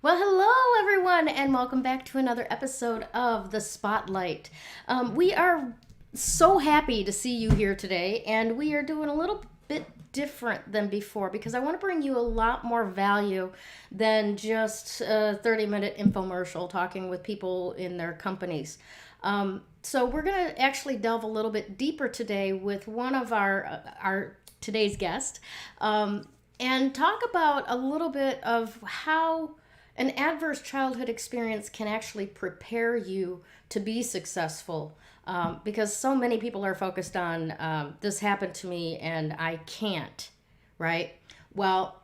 Well, hello everyone, and welcome back to another episode of The Spotlight. We are so happy to see you here today, and we are doing a little bit different than before because I want to bring you a lot more value than just a 30-minute infomercial talking with people in their companies. So we're going to actually delve a little bit deeper today with one of our today's guest, and talk about a little bit of how an adverse childhood experience can actually prepare you to be successful, because so many people are focused on this happened to me and I can't, right? Well,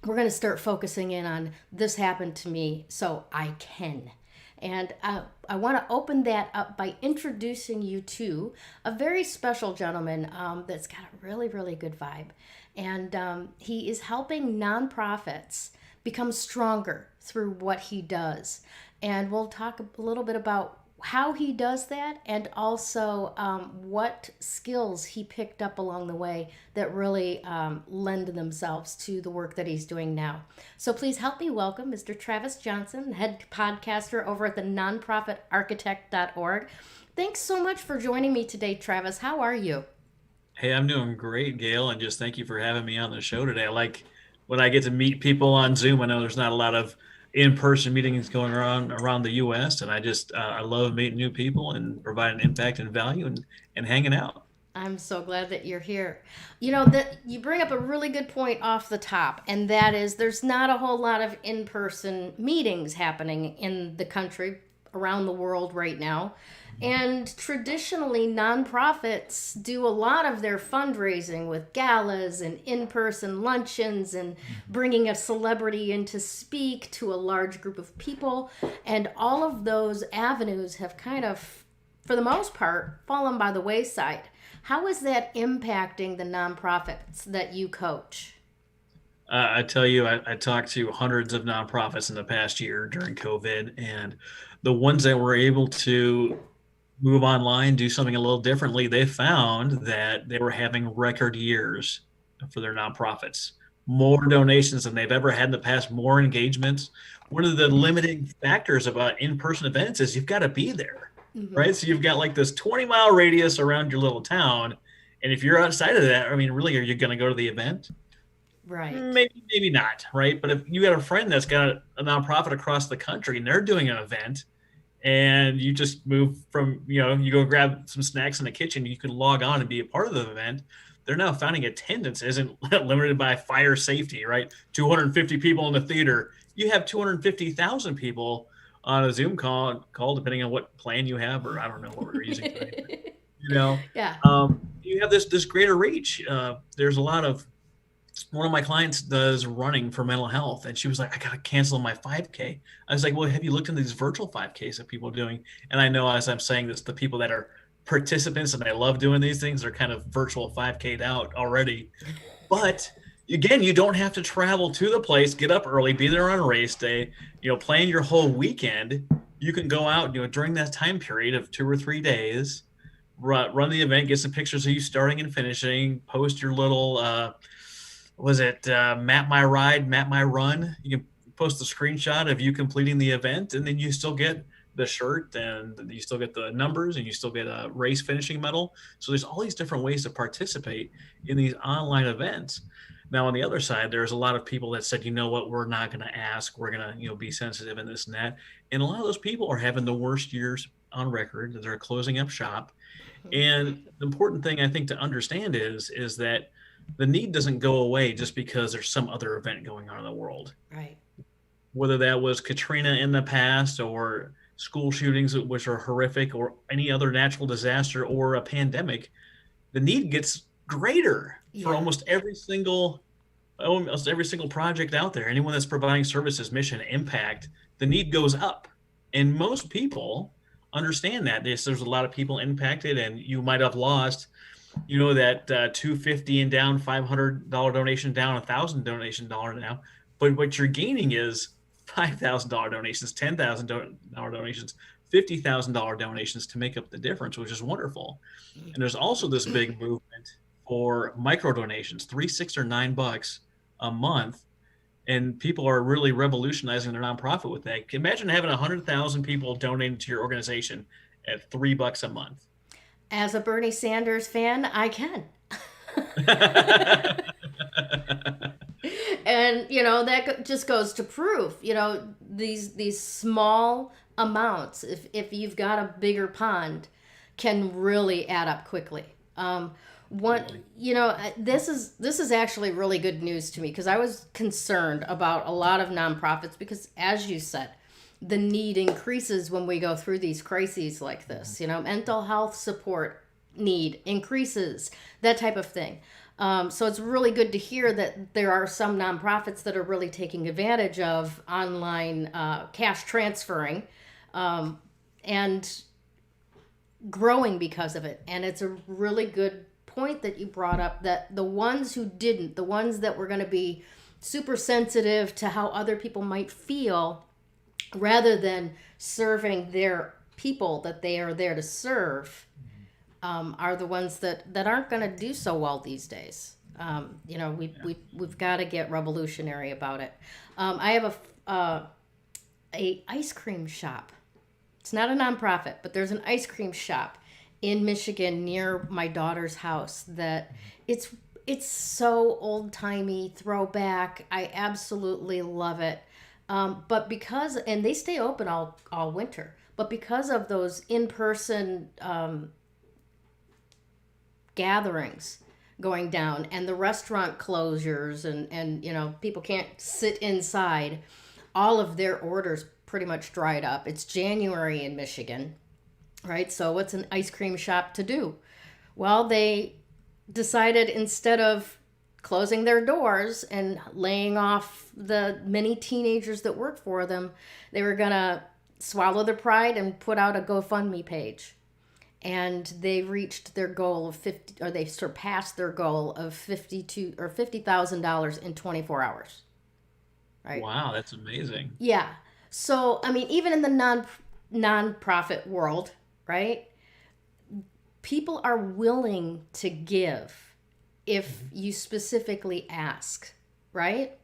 we're going to start focusing in on this happened to me so I can. And I want to open that up by introducing you to a very special gentleman that's got a really, really good vibe. And he is helping nonprofits become stronger through what he does. And we'll talk a little bit about how he does that and also what skills he picked up along the way that really lend themselves to the work that he's doing now. So please help me welcome Mr. Travis Johnson, head podcaster over at the NonprofitArchitect.org. Thanks so much for joining me today, Travis. How are you? Hey, I'm doing great, Gail, and just thank you for having me on the show today. I like when I get to meet people on Zoom. I know there's not a lot of in-person meetings going around the U.S., and I love meeting new people and providing impact and value and hanging out. I'm so glad that you're here. You know, that you bring up a really good point off the top, and that is there's not a whole lot of in-person meetings happening in the country, around the world right now. And traditionally, nonprofits do a lot of their fundraising with galas and in-person luncheons and bringing a celebrity in to speak to a large group of people. And all of those avenues have kind of, for the most part, fallen by the wayside. How is that impacting the nonprofits that you coach? I tell you, I talked to hundreds of nonprofits in the past year during COVID, and the ones that were able to move online, do something a little differently, they found that they were having record years for their nonprofits, more donations than they've ever had in the past, more engagements. One of the limiting factors about in-person events is you've got to be there, Mm-hmm. right? So you've got like this 20-mile radius around your little town. And if you're outside of that, I mean, really, are you going to go to the event? Right. Maybe not, right? But if you got a friend that's got a nonprofit across the country and they're doing an event, and you just move from, you go grab some snacks in the kitchen, you can log on and be a part of the event. They're now finding attendance isn't limited by fire safety, right? 250 people in the theater. You have 250,000 people on a Zoom call, depending on what plan you have, or I don't know what we're using today. But, you know, Yeah. you have this greater reach. There's a lot of, one of my clients does running for mental health, and she was like, I got to cancel my 5K. I was like, well, have you looked into these virtual 5Ks that people are doing? And I know as I'm saying this, the people that are participants and they love doing these things are kind of virtual 5K'd out already. But again, you don't have to travel to the place, get up early, be there on race day, plan your whole weekend. You can go out, during that time period of 2 or 3 days, run the event, get some pictures of you starting and finishing, post your little, map my ride, map my run. You can post a screenshot of you completing the event, and then you still get the shirt, and you still get the numbers, and you still get a race finishing medal. So there's all these different ways to participate in these online events. Now, on the other side, there's a lot of people that said, you know what, we're not going to ask. We're going to, be sensitive in this and that. And a lot of those people are having the worst years on record. They're closing up shop. And the important thing I think to understand is that the need doesn't go away just because there's some other event going on in the world. Right. Whether that was Katrina in the past, or school shootings, which are horrific, or any other natural disaster, or a pandemic, the need gets greater for Yeah. almost every single project out there. Anyone that's providing services, mission, impact, the need goes up. And most people understand that. There's a lot of people impacted, and you might have lost that $250 and down, $500 donation down, $1,000 donation dollar now. But what you're gaining is $5,000 donations, $10,000 donations, $50,000 donations to make up the difference, which is wonderful. And there's also this big movement for micro donations, $3, $6, or $9 a month. And people are really revolutionizing their nonprofit with that. Imagine having 100,000 people donating to your organization at $3 a month. As a Bernie Sanders fan, I can. And that just goes to prove these small amounts, if you've got a bigger pond, can really add up quickly. This is actually really good news to me, because I was concerned about a lot of nonprofits, because as you said, the need increases when we go through these crises like this. Mental health support need increases, that type of thing. So it's really good to hear that there are some nonprofits that are really taking advantage of online cash transferring and growing because of it. And it's a really good point that you brought up, that the ones who didn't, the ones that were going to be super sensitive to how other people might feel, rather than serving their people that they are there to serve, are the ones that aren't going to do so well these days. We've got to get revolutionary about it. I have a ice cream shop. It's not a nonprofit, but there's an ice cream shop in Michigan near my daughter's house that it's so old-timey, throwback. I absolutely love it. But and they stay open all winter, but because of those in-person gatherings going down and the restaurant closures and people can't sit inside, all of their orders pretty much dried up. It's January in Michigan, right? So what's an ice cream shop to do? Well, they decided, instead of closing their doors and laying off the many teenagers that work for them, they were gonna swallow their pride and put out a GoFundMe page. And they reached their goal of they surpassed their goal of $50,000 in 24 hours. Right? Wow, that's amazing. Yeah. So, I mean, even in the non-profit world, right? People are willing to give if you specifically ask, right?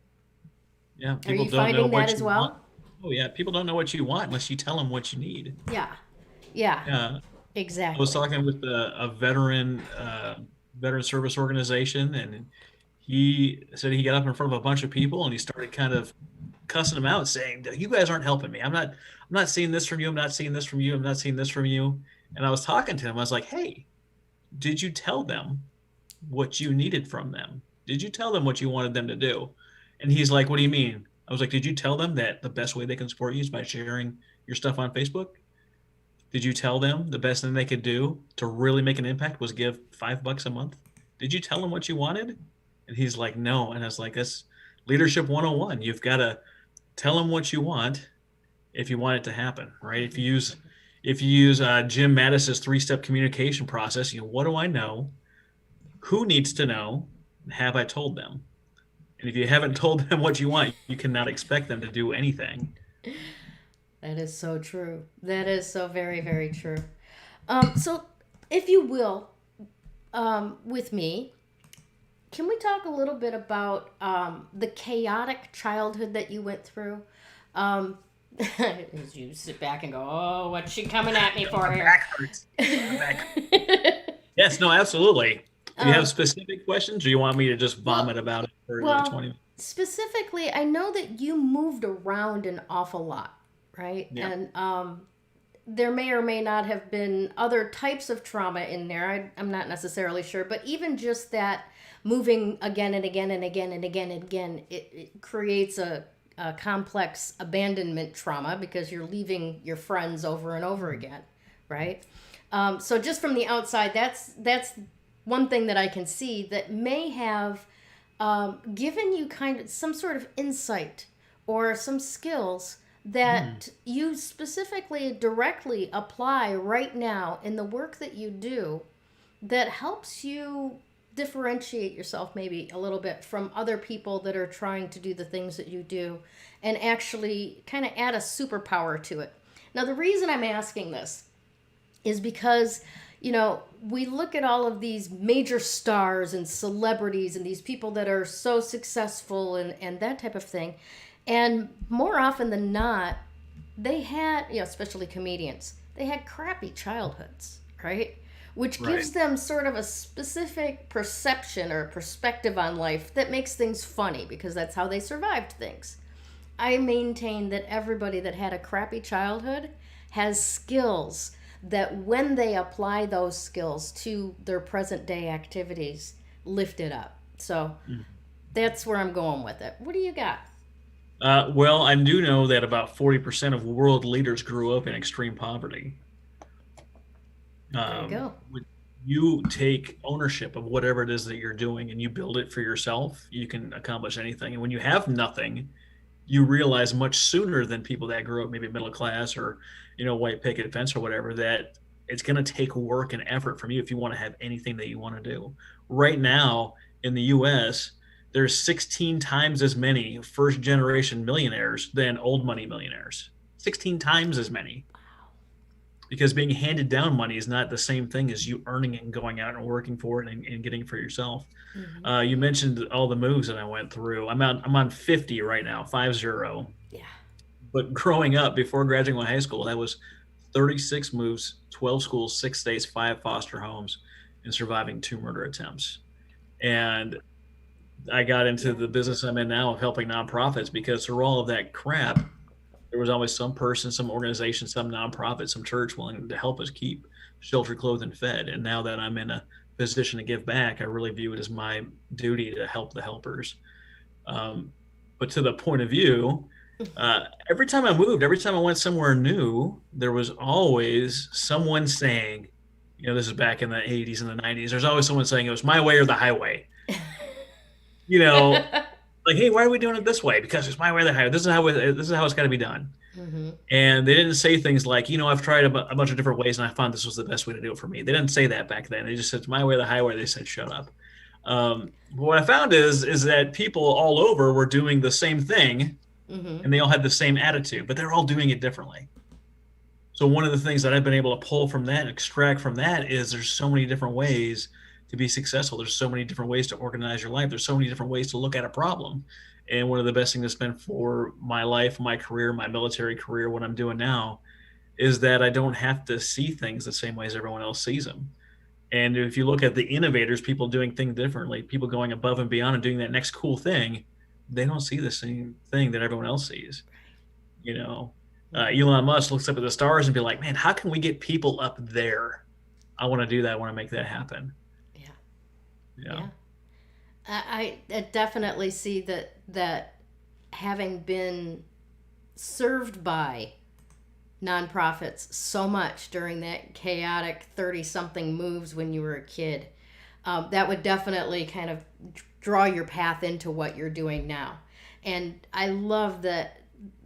Yeah. Are you finding that as well? Want. Oh yeah, people don't know what you want unless you tell them what you need. Yeah. Exactly. I was talking with a veteran service organization, and he said he got up in front of a bunch of people and he started kind of cussing them out, saying, "You guys aren't helping me. I'm not seeing this from you. I'm not seeing this from you. I'm not seeing this from you." And I was talking to him. I was like, "Hey, did you tell them what you needed from them? Did you tell them what you wanted them to do?" And he's like, "What do you mean?" I was like, "Did you tell them that the best way they can support you is by sharing your stuff on Facebook? Did you tell them the best thing they could do to really make an impact was give $5 a month? Did you tell them what you wanted?" And he's like, "No." And I was like, "That's leadership 101. You've got to tell them what you want if you want it to happen, right? If you use Jim Mattis's 3-step communication process, what do I know? Who needs to know? And have I told them? And if you haven't told them what you want, you cannot expect them to do anything." That is so true. That is so very, very true. So, if you will, with me, can we talk a little bit about the chaotic childhood that you went through? As you sit back and go, "Oh, what's she coming at me for here?" Back hurts. My back hurts. Yes, no, absolutely. Do you have specific questions, or you want me to just vomit about it for 20 minutes? Specifically, I know that you moved around an awful lot, right? Yeah. And there may or may not have been other types of trauma in there. I'm not necessarily sure, but even just that moving again and again and again and again and again, it creates a complex abandonment trauma, because you're leaving your friends over and over again, right? So just from the outside, that's one thing that I can see that may have given you kind of some sort of insight or some skills that you specifically directly apply right now in the work that you do, that helps you differentiate yourself maybe a little bit from other people that are trying to do the things that you do, and actually kind of add a superpower to it. Now, the reason I'm asking this is because we look at all of these major stars and celebrities and these people that are so successful and that type of thing. And more often than not, they had, especially comedians, they had crappy childhoods, right? Which gives them sort of a specific perception or perspective on life that makes things funny because that's how they survived things. I maintain that everybody that had a crappy childhood has skills that when they apply those skills to their present day activities, lift it up. So that's where I'm going with it. What do you got? Well, I do know that about 40% of world leaders grew up in extreme poverty. There you go. When you take ownership of whatever it is that you're doing and you build it for yourself, you can accomplish anything. And when you have nothing, you realize much sooner than people that grew up maybe middle class or, white picket fence or whatever, that it's going to take work and effort from you if you want to have anything that you want to do. Right now in the US, there's 16 times as many first generation millionaires than old money millionaires. 16 times as many. Because being handed down money is not the same thing as you earning it and going out and working for it and getting it for yourself. Mm-hmm. You mentioned all the moves that I went through. I'm on 50 right now, 50. Yeah. But growing up, before graduating high school, that was 36 moves, 12 schools, 6 states, 5 foster homes, and surviving 2 murder attempts. And I got into the business I'm in now of helping nonprofits because through all of that crap, there was always some person, some organization, some nonprofit, some church willing to help us keep sheltered, clothed, and fed. And now that I'm in a position to give back, I really view it as my duty to help the helpers. But to the point of view, every time I moved, every time I went somewhere new, there was always someone saying, this is back in the 80s and the 90s, there's always someone saying it was my way or the highway. Like, hey, why are we doing it this way? Because it's my way or the highway. This is how it's got to be done. Mm-hmm. And they didn't say things like, I've tried a bunch of different ways and I found this was the best way to do it for me. They didn't say that back then. They just said, it's my way or the highway. They said, shut up. But what I found is that people all over were doing the same thing, mm-hmm. and they all had the same attitude, but they're all doing it differently. So one of the things that I've been able to pull from that and extract from that is there's so many different ways to be successful. There's so many different ways to organize your life. There's so many different ways to look at a problem. And one of the best things that's been for my life, my career, my military career, what I'm doing now, is that I don't have to see things the same way as everyone else sees them. And if you look at the innovators, people doing things differently, people going above and beyond and doing that next cool thing, they don't see the same thing that everyone else sees. Elon Musk looks up at the stars and be like, man, how can we get people up there? I want to do that. I want to make that happen. Yeah. I definitely see that having been served by nonprofits so much during that chaotic 30-something moves when you were a kid, that would definitely kind of draw your path into what you're doing now. And I love that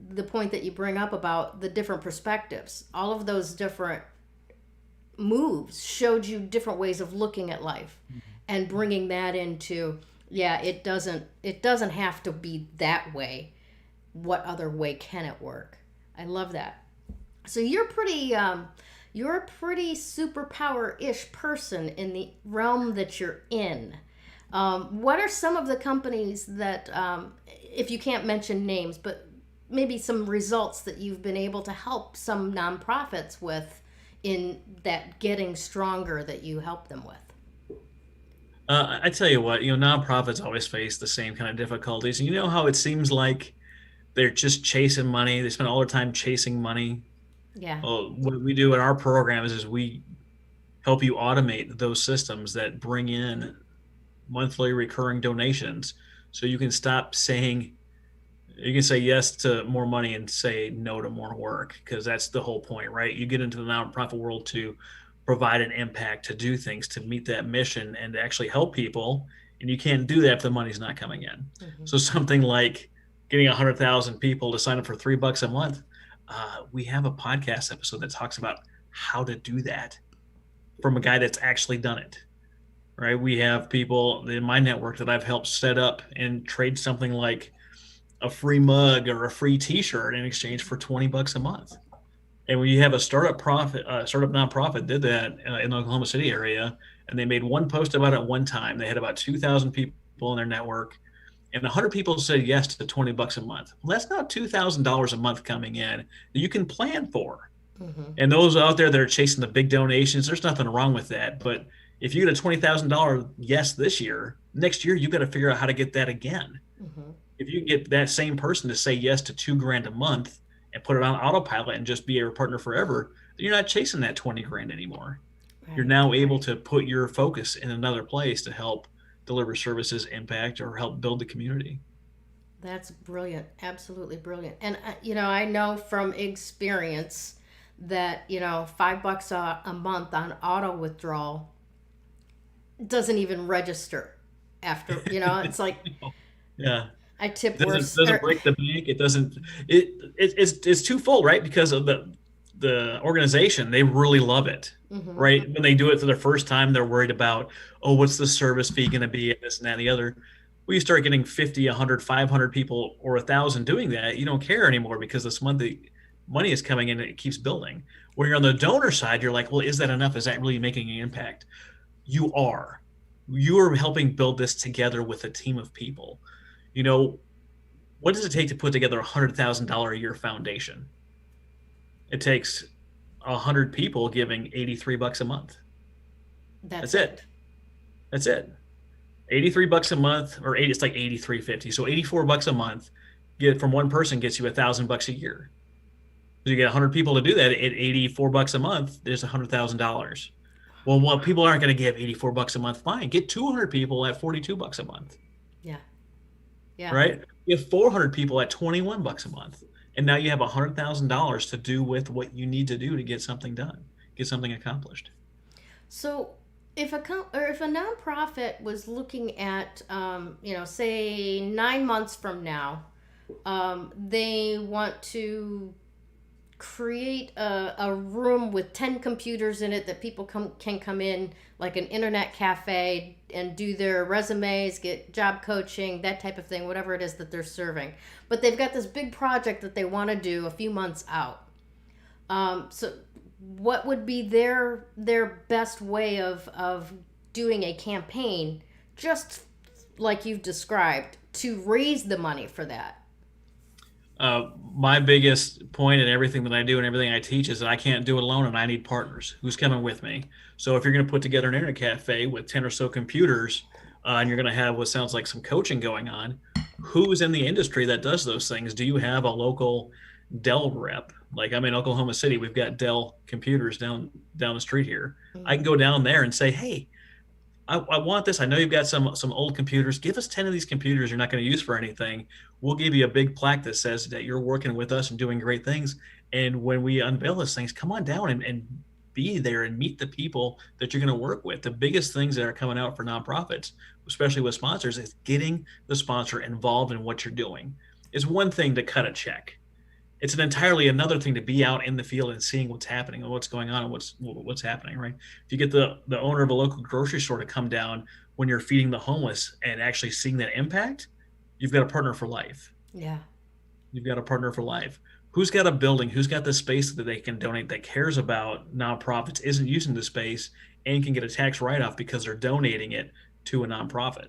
the point that you bring up about the different perspectives. All of those different moves showed you different ways of looking at life. Mm-hmm. And bringing that into, it doesn't have to be that way. What other way can it work? I love that. So you're a pretty superpower-ish person in the realm that you're in. What are some of the companies that, if you can't mention names, but maybe some results that you've been able to help some nonprofits with in that getting stronger that you help them with? I tell you what, nonprofits always face the same kind of difficulties. And you know how it seems like they're just chasing money. They spend all their time chasing money. Yeah. Well, what we do in our programs is we help you automate those systems that bring in monthly recurring donations. So you can stop saying, you can say yes to more money and say no to more work, because that's the whole point, right? You get into the nonprofit world to provide an impact, to do things, to meet that mission and to actually help people. And you can't do that if the money's not coming in. Mm-hmm. So something like getting 100,000 people to sign up for $3 a month. We have a podcast episode that talks about how to do that from a guy that's actually done it, right? We have people in my network that I've helped set up and trade something like a free mug or a free t-shirt in exchange for $20 a month. And when you have a startup nonprofit did that in the Oklahoma City area, and they made one post about it one time. They had about 2,000 people in their network, and 100 people said yes to $20 a month. Well, that's not $2,000 a month coming in that you can plan for. Mm-hmm. And those out there that are chasing the big donations, there's nothing wrong with that. But if you get a $20,000 yes this year, next year you got to figure out how to get that again. Mm-hmm. If you get that same person to say yes to $2,000 a month and put it on autopilot and just be your partner forever, then you're not chasing that 20 grand anymore. Right. You're now able to put your focus in another place to help deliver services, impact, or help build the community. That's brilliant. Absolutely brilliant. And, I know from experience that, $5 a month on auto withdrawal doesn't even register after, it's like, Yeah. I tip Doesn't break the bank. It doesn't. It's twofold, right? Because of the organization, they really love it, Mm-hmm. right? When they do it for the first time, they're worried about, oh, what's the service fee going to be, and this and that and the other. When you start getting 50, 100, 500 people or 1,000 doing that, you don't care anymore because this monthly money is coming in and it keeps building. When you're on the donor side, you're like, well, is that enough? Is that really making an impact? You are. You are helping build this together with a team of people. What does it take to put together a $100,000 a year foundation? It takes 100 people giving $83 a month. That's it. That's it. $83 a month, or it's like $83.50. So $84 a month from one person gets you $1,000 a year. So you get 100 people to do that at $84 a month. There's $100,000. Well, people aren't going to give $84 a month. Fine, get 200 people at $42 a month. Yeah. Yeah. Right? You have 400 people at $21 a month. And now you have $100,000 to do with what you need to do to get something done, get something accomplished. So if a nonprofit was looking at, say 9 months from now, they want to create a room with 10 computers in it that people can come in, like an internet cafe, and do their resumes, get job coaching, that type of thing, whatever it is that they're serving. But they've got this big project that they want to do a few months out. So what would be their best way of doing a campaign, just like you've described, to raise the money for that? My biggest point in everything that I do and everything I teach is that I can't do it alone and I need partners. Who's coming with me? So if you're going to put together an internet cafe with 10 or so computers and you're going to have what sounds like some coaching going on, who's in the industry that does those things? Do you have a local Dell rep? Like I'm in Oklahoma City, we've got Dell computers down the street here. Mm-hmm. I can go down there and say, hey, I want this. I know you've got some old computers. Give us 10 of these computers you're not going to use for anything. We'll give you a big plaque that says that you're working with us and doing great things. And when we unveil those things, come on down and be there and meet the people that you're going to work with. The biggest things that are coming out for nonprofits, especially with sponsors, is getting the sponsor involved in what you're doing. It's one thing to cut a check. It's an entirely another thing to be out in the field and seeing what's happening and what's going on and what's happening, right? If you get the owner of a local grocery store to come down when you're feeding the homeless and actually seeing that impact, you've got a partner for life. Yeah. You've got a partner for life. Who's got a building? Who's got the space that they can donate, that cares about nonprofits, isn't using the space, and can get a tax write-off because they're donating it to a nonprofit?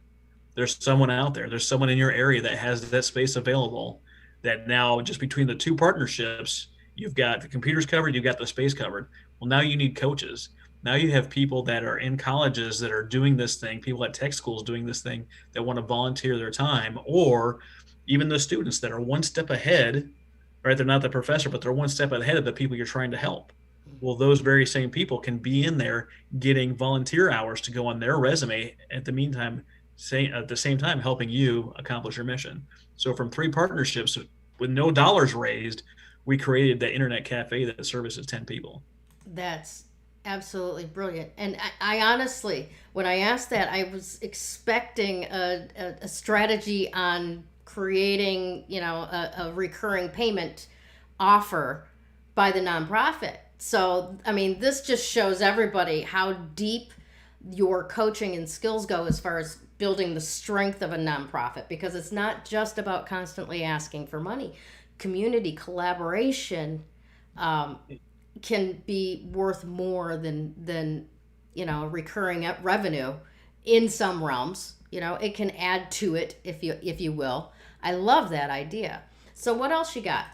There's someone out there. There's someone in your area that has that space available, that now just between the two partnerships, you've got the computers covered, you've got the space covered. Well, now you need coaches. Now you have people that are in colleges that are doing this thing, people at tech schools doing this thing, that want to volunteer their time, or even the students that are one step ahead, right? They're not the professor, but they're one step ahead of the people you're trying to help. Well, those very same people can be in there getting volunteer hours to go on their resume at the same time helping you accomplish your mission. So from 3 partnerships with no dollars raised, we created the internet cafe that services 10 people. That's absolutely brilliant. And I honestly, when I asked that, I was expecting a strategy on creating, a recurring payment offer by the nonprofit. So, I mean, this just shows everybody how deep your coaching and skills go as far as building the strength of a nonprofit, because it's not just about constantly asking for money. Community collaboration, can be worth more than recurring revenue in some realms. It can add to it, if you will. I love that idea. So what else you got?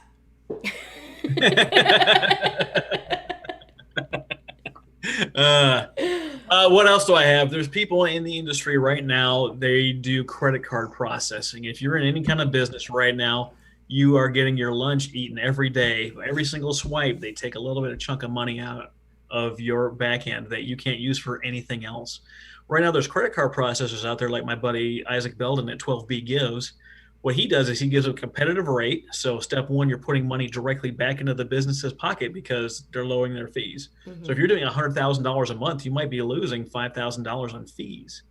What else do I have? There's people in the industry right now, they do credit card processing. If you're in any kind of business right now, you are getting your lunch eaten every day. Every single swipe, they take a little bit of chunk of money out of your back end that you can't use for anything else. Right now, there's credit card processors out there like my buddy Isaac Belden at 12B gives. What he does is he gives a competitive rate. So step one, you're putting money directly back into the business's pocket because they're lowering their fees. Mm-hmm. So if you're doing $100,000 a month, you might be losing $5,000 on fees.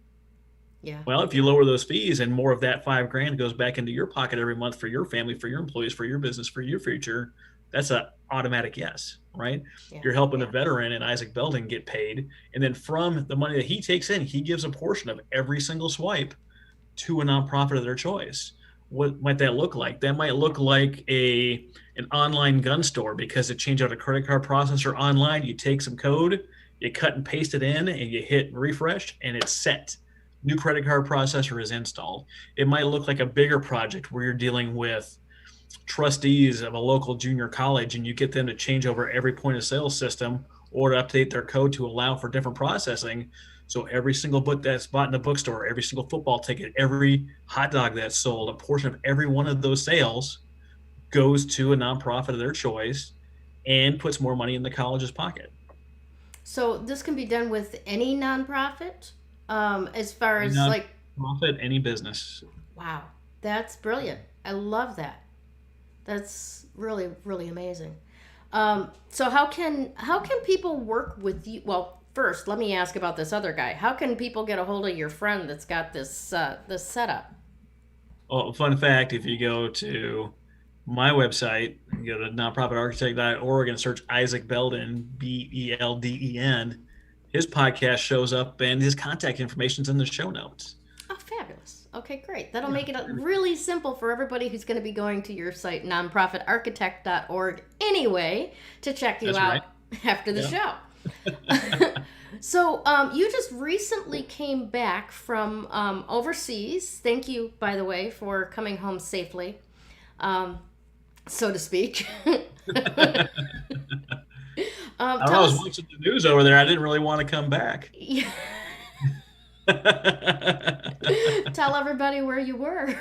Yeah. Well, if you lower those fees and more of that $5,000 goes back into your pocket every month for your family, for your employees, for your business, for your future, that's an automatic yes, right? Yeah. You're helping the veteran and Isaac Belden get paid. And then from the money that he takes in, he gives a portion of every single swipe to a nonprofit of their choice. What might that look like? That might look like an online gun store, because to change out a credit card processor online, you take some code, you cut and paste it in, and you hit refresh, and it's set. New credit card processor is installed. It might look like a bigger project where you're dealing with trustees of a local junior college, and you get them to change over every point of sale system or to update their code to allow for different processing. So every single book that's bought in the bookstore, every single football ticket, every hot dog that's sold, a portion of every one of those sales goes to a nonprofit of their choice and puts more money in the college's pocket. So this can be done with any nonprofit, as far as like nonprofit, any business. Wow, that's brilliant. I love that. That's really, really amazing. So how can people work with you? Well, first, let me ask about this other guy. How can people get a hold of your friend that's got this setup? Well, fun fact, if you go to my website, you go to nonprofitarchitect.org and search Isaac Belden, Belden, his podcast shows up and his contact information's in the show notes. Oh, fabulous. Okay, great. That'll make it really simple for everybody who's going to be going to your site, nonprofitarchitect.org, anyway, to check you out after the show. So you just recently came back from overseas. Thank you, by the way, for coming home safely, so to speak. I was watching the news over there. I didn't really want to come back. Yeah. Tell everybody where you were.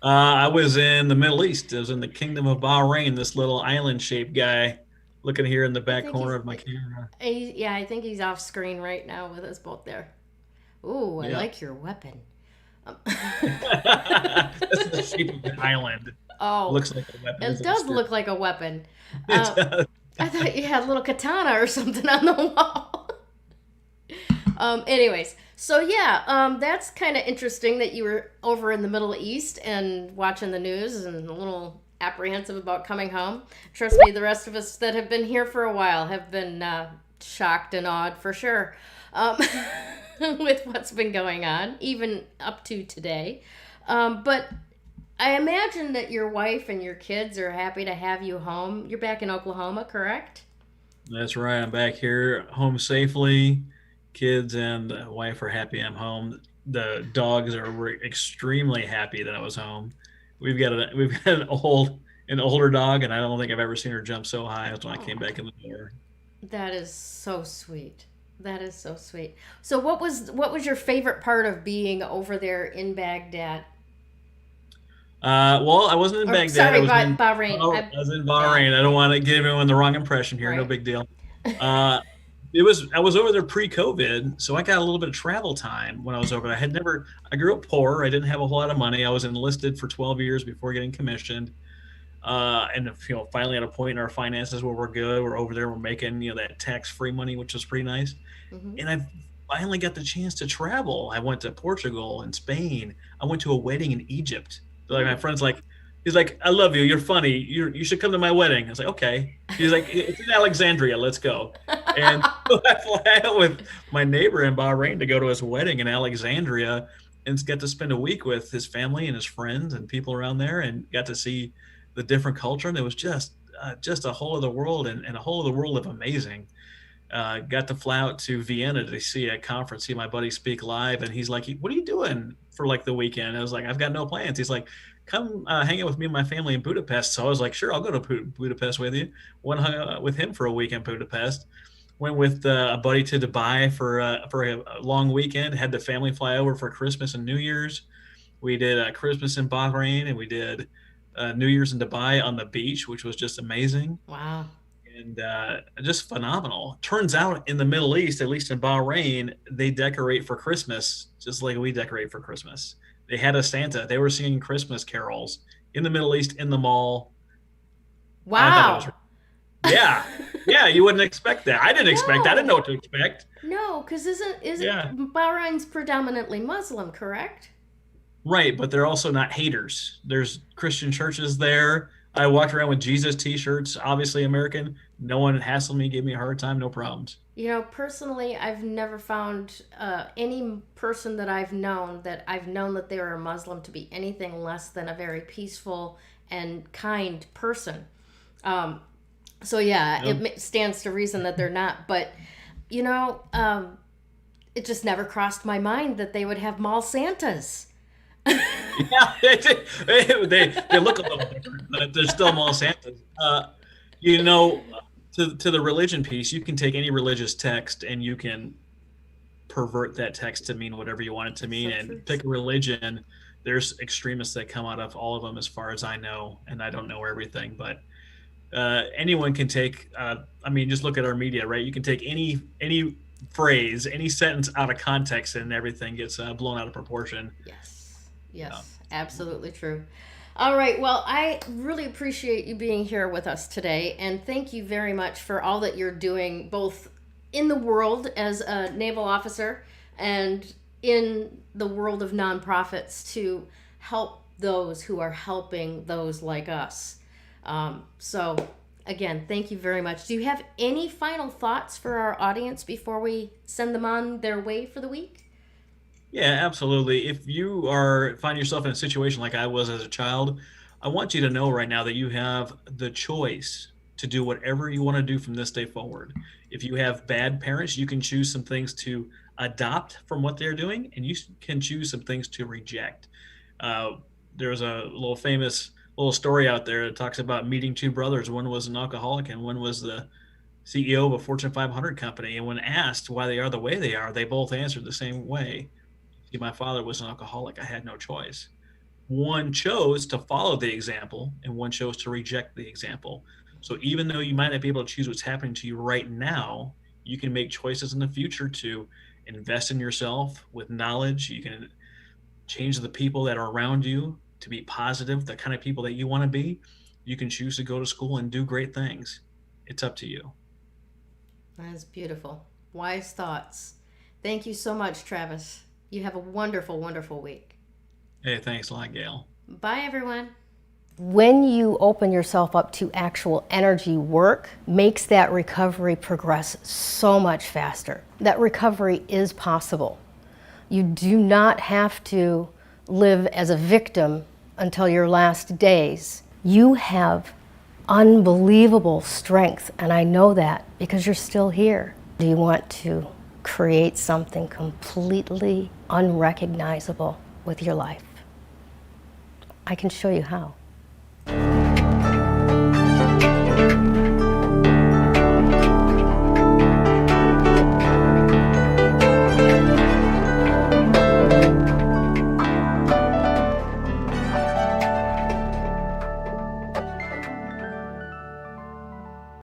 I was in the Middle East. I was in the Kingdom of Bahrain, this little island-shaped guy. Looking here in the back corner of my camera. I think he's off screen right now with us both there. Ooh, I like your weapon. That's the shape of the island. Oh, looks like a weapon. It does look like a weapon. I thought you had a little katana or something on the wall. Anyways, so that's kind of interesting that you were over in the Middle East and watching the news and a little apprehensive about coming home. Trust me, the rest of us that have been here for a while have been shocked and awed for sure with what's been going on, even up to today. But I imagine that your wife and your kids are happy to have you home. You're back in Oklahoma, correct? That's right. I'm back here, home safely. Kids and wife are happy I'm home. The dogs are extremely happy that I was home. We've got an older dog, and I don't think I've ever seen her jump so high as when I came back in the door. That is so sweet. That is so sweet. So what was your favorite part of being over there in Baghdad? Well, I wasn't in Baghdad. Sorry, I was in Bahrain. I was in Bahrain. I don't want to give anyone the wrong impression here. Right. No big deal. I was over there pre-COVID, so I got a little bit of travel time when I was over there. I grew up poor. I didn't have a whole lot of money. I was enlisted for 12 years before getting commissioned. And finally at a point in our finances where we're good, we're over there, we're making, that tax-free money, which was pretty nice. Mm-hmm. And I finally got the chance to travel. I went to Portugal and Spain. I went to a wedding in Egypt. Like my friend's like, he's like, I love you. You're funny. You should come to my wedding. I was like, okay. He's like, it's in Alexandria. Let's go. And so I fly out with my neighbor in Bahrain to go to his wedding in Alexandria and get to spend a week with his family and his friends and people around there and got to see the different culture. And it was just just a whole other world and a whole other world of amazing. Got to fly out to Vienna to see a conference, see my buddy speak live. And he's like, what are you doing for like the weekend? I was like, I've got no plans. He's like, come hang out with me and my family in Budapest. So I was like, sure, I'll go to Budapest with you. Went hung out with him for a week in Budapest. Went with a buddy to Dubai for a long weekend. Had the family fly over for Christmas and New Year's. We did Christmas in Bahrain, and we did New Year's in Dubai on the beach, which was just amazing. Wow. And just phenomenal. Turns out in the Middle East, at least in Bahrain, they decorate for Christmas just like we decorate for Christmas. They had a Santa. They were singing Christmas carols in the Middle East in the mall. Wow. Yeah. Yeah, you wouldn't expect that. I didn't expect that. I didn't know what to expect. No, because isn't Bahrain's predominantly Muslim, correct? Right, but they're also not haters. There's Christian churches there. I walked around with Jesus t-shirts, obviously American. No one hassled me, gave me a hard time, no problems. You know, personally, I've never found any person that I've known that they are a Muslim to be anything less than a very peaceful and kind person. So yeah, it stands to reason that they're not. But, you know, it just never crossed my mind that they would have mall Santas. Yeah, they look a little different, but they're still mall Santas. You know, to the religion piece, you can take any religious text and you can pervert that text to mean whatever you want it to mean. So and pick a religion. There's extremists that come out of all of them, as far as I know, and I don't know everything, but anyone can take. I mean, just look at our media, right? You can take any phrase, any sentence out of context, and everything gets blown out of proportion. Yes, absolutely true. All right. Well, I really appreciate you being here with us today. And thank you very much for all that you're doing, both in the world as a naval officer and in the world of nonprofits to help those who are helping those like us. So, again, thank you very much. Do you have any final thoughts for our audience before we send them on their way for the week? Yeah, absolutely. If you find yourself in a situation like I was as a child, I want you to know right now that you have the choice to do whatever you want to do from this day forward. If you have bad parents, you can choose some things to adopt from what they're doing, and you can choose some things to reject. There's a famous story out there that talks about meeting two brothers. One was an alcoholic and one was the CEO of a Fortune 500 company. And when asked why they are the way they are, they both answered the same way. My father was an alcoholic. I had no choice. One chose to follow the example and one chose to reject the example. So even though you might not be able to choose what's happening to you right now, you can make choices in the future to invest in yourself with knowledge. You can change the people that are around you to be positive, the kind of people that you want to be. You can choose to go to school and do great things. It's up to you. That is beautiful. Wise thoughts. Thank you so much, Travis. You have a wonderful, wonderful week. Hey, thanks a lot, Gail. Bye, everyone. When you open yourself up to actual energy work, makes that recovery progress so much faster. That recovery is possible. You do not have to live as a victim until your last days. You have unbelievable strength, and I know that because you're still here. Do you want to create something completely unrecognizable with your life? I can show you how.